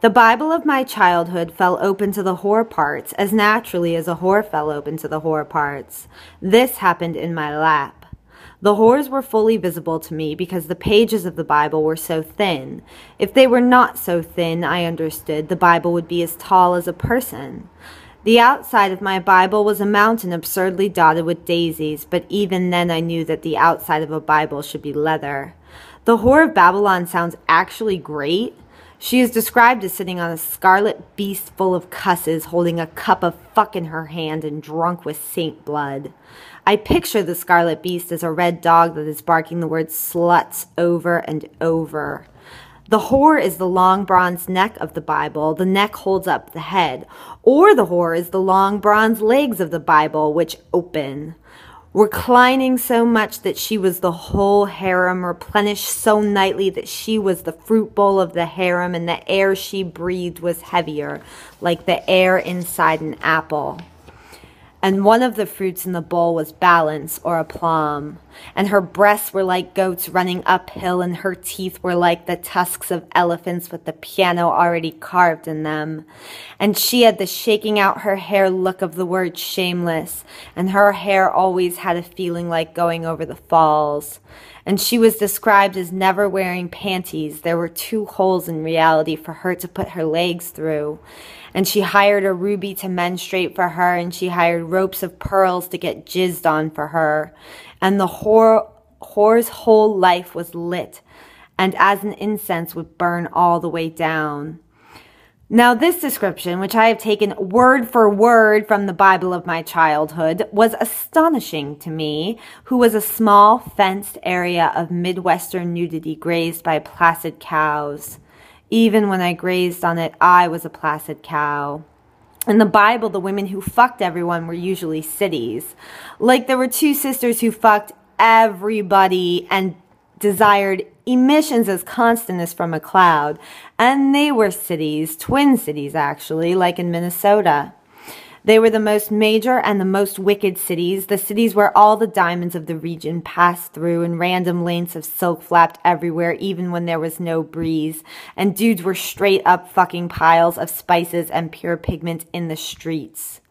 The Bible of my childhood fell open to the whore parts as naturally as a whore fell open to the whore parts. This happened in my lap. The whores were fully visible to me because the pages of the Bible were so thin. If they were not so thin, I understood, the Bible would be as tall as a person. The outside of my Bible was a mountain absurdly dotted with daisies, but even then I knew that the outside of a Bible should be leather. The whore of Babylon sounds actually great. She is described as sitting on a scarlet beast full of cusses, holding a cup of fuck in her hand and drunk with saint blood. I picture the scarlet beast as a red dog that is barking the word sluts over and over. The whore is the long bronze neck of the Bible. The neck holds up the head. Or the whore is the long bronze legs of the Bible, which open. Reclining so much that she was the whole harem, replenished so nightly that she was the fruit bowl of the harem, and the air she breathed was heavier, like the air inside an apple. And one of the fruits in the bowl was balance, or a plum. And her breasts were like goats running uphill, and her teeth were like the tusks of elephants with the piano already carved in them. And she had the shaking out her hair look of the word shameless, and her hair always had a feeling like going over the falls. And she was described as never wearing panties. There were 2 holes in reality for her to put her legs through. And she hired a ruby to menstruate for her, and she hired ropes of pearls to get jizzed on for her. And the whore's whole life was lit, and as an incense would burn all the way down. Now this description, which I have taken word for word from the Bible of my childhood, was astonishing to me, who was a small fenced area of Midwestern nudity grazed by placid cows. Even when I grazed on it, I was a placid cow. In the Bible, the women who fucked everyone were usually cities. Like there were 2 sisters who fucked everybody and desired emissions as constant as from a cloud. And they were cities, twin cities actually, like in Minnesota. They were the most major and the most wicked cities, the cities where all the diamonds of the region passed through and random lengths of silk flapped everywhere even when there was no breeze, and dudes were straight up fucking piles of spices and pure pigment in the streets.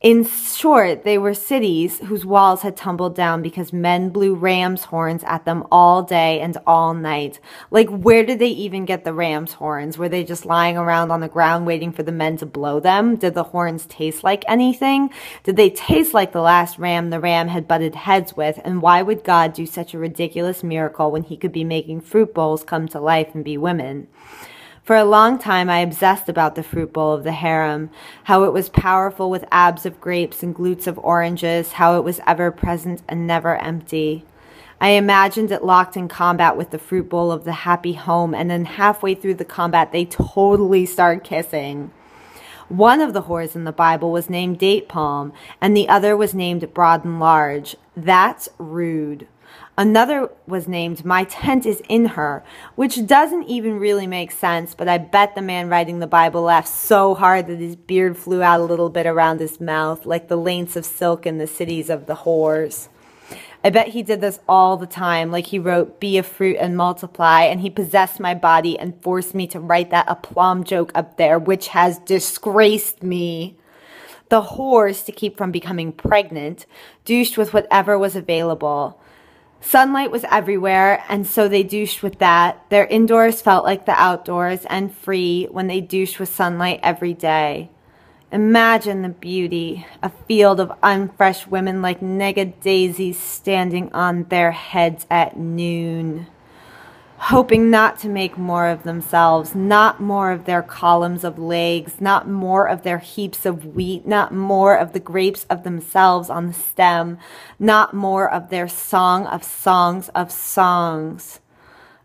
In short, they were cities whose walls had tumbled down because men blew ram's horns at them all day and all night. Like, where did they even get the ram's horns? Were they just lying around on the ground waiting for the men to blow them? Did the horns taste like anything? Did they taste like the last ram the ram had butted heads with? And why would God do such a ridiculous miracle when he could be making fruit bowls come to life and be women? For a long time, I obsessed about the fruit bowl of the harem, how it was powerful with abs of grapes and glutes of oranges, how it was ever present and never empty. I imagined it locked in combat with the fruit bowl of the happy home, and then halfway through the combat, they totally start kissing. One of the whores in the Bible was named Date Palm, and the other was named Broad and Large. That's rude. Another was named My Tent is in Her, which doesn't even really make sense, but I bet the man writing the Bible laughed so hard that his beard flew out a little bit around his mouth, like the lengths of silk in the cities of the whores. I bet he did this all the time, like he wrote, "Be a fruit and multiply," and he possessed my body and forced me to write that aplomb joke up there, which has disgraced me. The whores, to keep from becoming pregnant, douched with whatever was available. Sunlight was everywhere, and so they douched with that. Their indoors felt like the outdoors and free when they douched with sunlight every day. Imagine the beauty, a field of unfresh women like naked daisies standing on their heads at noon, hoping not to make more of themselves, not more of their columns of legs, not more of their heaps of wheat, not more of the grapes of themselves on the stem, not more of their song of songs of songs.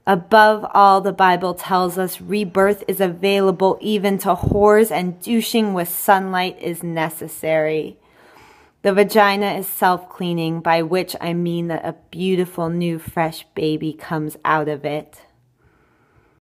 Above all, the Bible tells us rebirth is available even to whores, and douching with sunlight is necessary. The vagina is self-cleaning, by which I mean that a beautiful new fresh baby comes out of it.